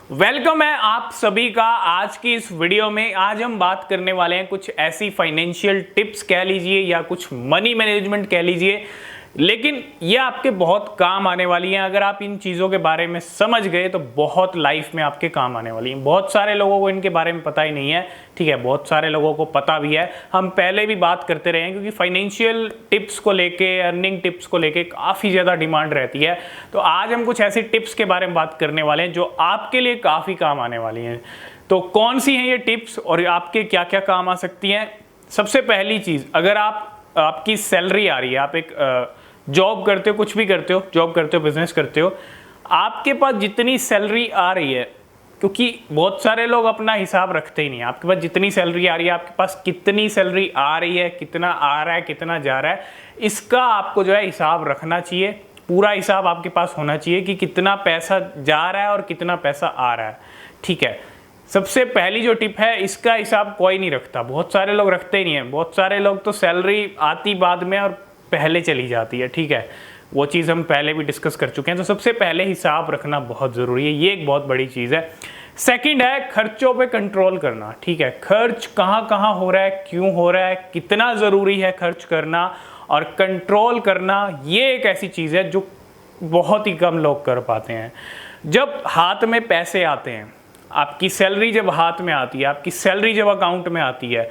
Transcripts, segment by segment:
Welcome है आप सभी का आज की इस वीडियो में। आज हम बात करने वाले हैं कुछ ऐसी फाइनेंशियल टिप्स कह लीजिए या कुछ मनी मैनेजमेंट कह लीजिए, लेकिन ये आपके बहुत काम आने वाली हैं। अगर आप इन चीज़ों के बारे में समझ गए तो बहुत लाइफ में आपके काम आने वाली हैं। बहुत सारे लोगों को इनके बारे में पता ही नहीं है, ठीक है, बहुत सारे लोगों को पता भी है। हम पहले भी बात करते रहे हैं क्योंकि फाइनेंशियल टिप्स को लेके, अर्निंग टिप्स को लेके काफ़ी ज़्यादा डिमांड रहती है। तो आज हम कुछ ऐसी टिप्स के बारे में बात करने वाले हैं जो आपके लिए काफ़ी काम आने वाली हैं। तो कौन सी हैं ये टिप्स और आपके क्या क्या काम आ सकती हैं? सबसे पहली चीज़, अगर आपकी सैलरी आ रही है, आप एक जॉब करते हो, कुछ भी करते हो, जॉब करते हो, बिजनेस करते हो, आपके पास जितनी सैलरी आ रही है, क्योंकि बहुत सारे लोग अपना हिसाब रखते ही नहीं, आपके पास जितनी सैलरी आ रही है, आपके पास कितनी सैलरी आ रही है, कितना आ रहा है, कितना जा रहा है, इसका आपको जो है हिसाब रखना चाहिए। पूरा हिसाब आपके पास होना चाहिए कि कितना पैसा जा रहा है और कितना पैसा आ रहा है, ठीक है। सबसे पहली जो टिप है, इसका हिसाब कोई नहीं रखता, बहुत सारे लोग रखते ही नहीं है। बहुत सारे लोग तो सैलरी आती बाद में और पहले चली जाती है, ठीक है, वो चीज़ हम पहले भी डिस्कस कर चुके हैं। तो सबसे पहले हिसाब रखना बहुत ज़रूरी है, ये एक बहुत बड़ी चीज़ है। सेकंड है खर्चों पे कंट्रोल करना, ठीक है। खर्च कहाँ कहाँ हो रहा है, क्यों हो रहा है, कितना ज़रूरी है खर्च करना और कंट्रोल करना, ये एक ऐसी चीज़ है जो बहुत ही कम लोग कर पाते हैं। जब हाथ में पैसे आते हैं, आपकी सैलरी जब हाथ में आती है, आपकी सैलरी जब अकाउंट में आती है,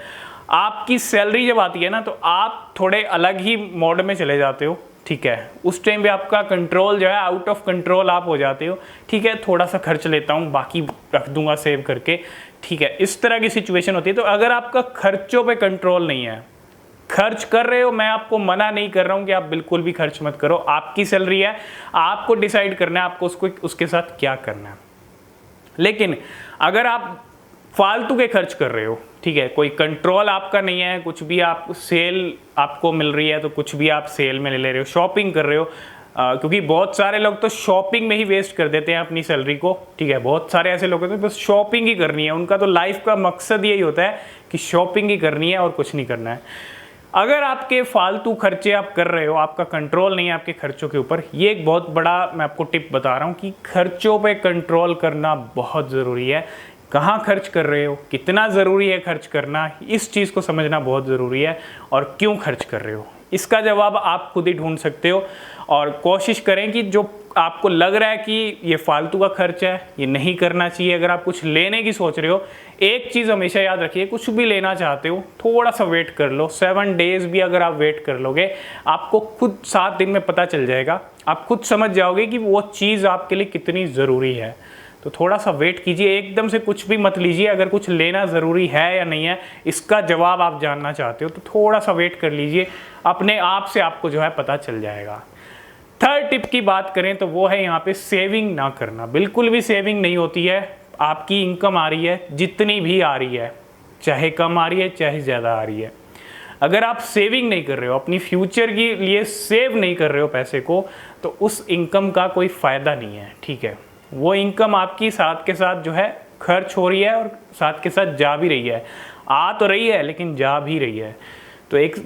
आपकी सैलरी जब आती है ना, तो आप थोड़े अलग ही मोड में चले जाते हो, ठीक है। उस टाइम पे आपका कंट्रोल जो है, आउट ऑफ कंट्रोल आप हो जाते हो, ठीक है। थोड़ा सा खर्च लेता हूँ, बाकी रख दूंगा सेव करके, ठीक है, इस तरह की सिचुएशन होती है। तो अगर आपका खर्चों पे कंट्रोल नहीं है, खर्च कर रहे हो, मैं आपको मना नहीं कर रहा हूँ कि आप बिल्कुल भी खर्च मत करो, आपकी सैलरी है, आपको डिसाइड करना है आपको उसके साथ क्या करना है। लेकिन अगर आप फालतू के खर्च कर रहे हो, ठीक है, कोई कंट्रोल आपका नहीं है, कुछ भी आप सेल आपको मिल रही है तो कुछ भी आप सेल में ले रहे हो, शॉपिंग कर रहे हो, क्योंकि बहुत सारे लोग तो शॉपिंग में ही वेस्ट कर देते हैं अपनी सैलरी को, ठीक है। बहुत सारे ऐसे लोग होते हैं बस शॉपिंग ही करनी है, उनका तो लाइफ का मकसद यही होता है कि शॉपिंग ही करनी है और कुछ नहीं करना है। अगर आपके फालतू खर्चे आप कर रहे हो, आपका कंट्रोल नहीं है आपके खर्चों के ऊपर, ये एक बहुत बड़ा मैं आपको टिप बता रहा हूँ कि खर्चों पे कंट्रोल करना बहुत ज़रूरी है। कहाँ खर्च कर रहे हो, कितना ज़रूरी है खर्च करना, इस चीज़ को समझना बहुत ज़रूरी है। और क्यों खर्च कर रहे हो, इसका जवाब आप खुद ही ढूंढ सकते हो। और कोशिश करें कि जो आपको लग रहा है कि ये फालतू का खर्च है, ये नहीं करना चाहिए। अगर आप कुछ लेने की सोच रहे हो, एक चीज़ हमेशा याद रखिए, कुछ भी लेना चाहते हो थोड़ा सा वेट कर लो। 7 डेज़ भी अगर आप वेट कर लोगे, आपको खुद 7 दिन में पता चल जाएगा, आप खुद समझ जाओगे कि वो चीज़ आपके लिए कितनी ज़रूरी है। तो थोड़ा सा वेट कीजिए, एकदम से कुछ भी मत लीजिए। अगर कुछ लेना ज़रूरी है या नहीं है, इसका जवाब आप जानना चाहते हो तो थोड़ा सा वेट कर लीजिए, अपने आप से आपको जो है पता चल जाएगा। थर्ड टिप की बात करें तो वो है यहाँ पे सेविंग ना करना। बिल्कुल भी सेविंग नहीं होती है। आपकी इनकम आ रही है, जितनी भी आ रही है, चाहे कम आ रही है चाहे ज़्यादा आ रही है, अगर आप सेविंग नहीं कर रहे हो, अपनी फ्यूचर के लिए सेव नहीं कर रहे हो पैसे को, तो उस इनकम का कोई फ़ायदा नहीं है, ठीक है। वो इनकम आपकी साथ के साथ जो है खर्च हो रही है और साथ के साथ जा भी रही है, आ तो रही है लेकिन जा भी रही है। तो एक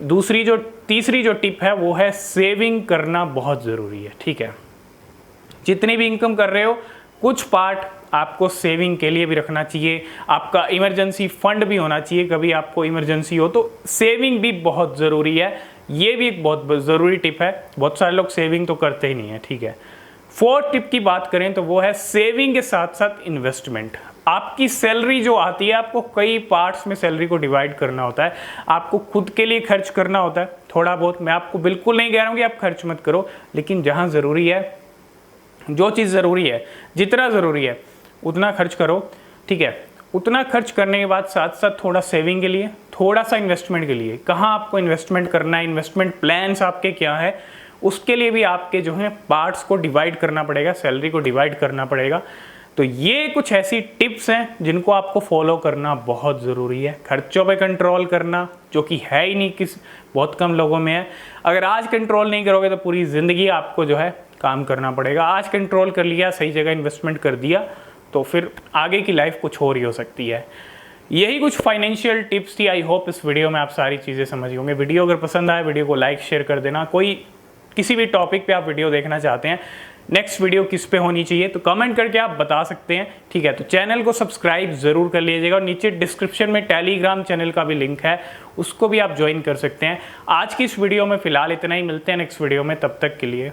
तीसरी जो टिप है वो है सेविंग करना बहुत ज़रूरी है, ठीक है। जितनी भी इनकम कर रहे हो, कुछ पार्ट आपको सेविंग के लिए भी रखना चाहिए। आपका इमरजेंसी फंड भी होना चाहिए, कभी आपको इमरजेंसी हो तो सेविंग भी बहुत ज़रूरी है। ये भी एक बहुत ज़रूरी टिप है, बहुत सारे लोग सेविंग तो करते ही नहीं है, ठीक है। फोर्थ टिप की बात करें तो वो है सेविंग के साथ साथ इन्वेस्टमेंट। आपकी सैलरी जो आती है, आपको कई पार्ट्स में सैलरी को डिवाइड करना होता है। आपको खुद के लिए खर्च करना होता है थोड़ा बहुत। मैं आपको बिल्कुल नहीं कह रहा हूँ कि आप खर्च मत करो, लेकिन जहाँ ज़रूरी है, जो चीज़ ज़रूरी है, जितना ज़रूरी है उतना खर्च करो, ठीक है। उतना खर्च करने के बाद साथ साथ थोड़ा सेविंग के लिए, थोड़ा सा इन्वेस्टमेंट के लिए। कहाँ आपको इन्वेस्टमेंट करना है, इन्वेस्टमेंट प्लान्स आपके क्या है, उसके लिए भी आपके जो है पार्ट्स को डिवाइड करना पड़ेगा, सैलरी को डिवाइड करना पड़ेगा। तो ये कुछ ऐसी टिप्स हैं जिनको आपको फॉलो करना बहुत ज़रूरी है। खर्चों पे कंट्रोल करना, जो कि है ही नहीं, बहुत कम लोगों में है। अगर आज कंट्रोल नहीं करोगे तो पूरी ज़िंदगी आपको जो है काम करना पड़ेगा। आज कंट्रोल कर लिया, सही जगह इन्वेस्टमेंट कर दिया, तो फिर आगे की लाइफ कुछ और ही हो सकती है। यही कुछ फाइनेंशियल टिप्स थी। आई होप इस वीडियो में आप सारी चीज़ें समझ होंगे। वीडियो अगर पसंद आए, वीडियो को लाइक शेयर कर देना। किसी भी टॉपिक पे आप वीडियो देखना चाहते हैं, नेक्स्ट वीडियो किस पे होनी चाहिए, तो कमेंट करके आप बता सकते हैं, ठीक है। तो चैनल को सब्सक्राइब जरूर कर लीजिएगा और नीचे डिस्क्रिप्शन में टेलीग्राम चैनल का भी लिंक है, उसको भी आप ज्वाइन कर सकते हैं। आज की इस वीडियो में फिलहाल इतना ही, मिलते हैं नेक्स्ट वीडियो में, तब तक के लिए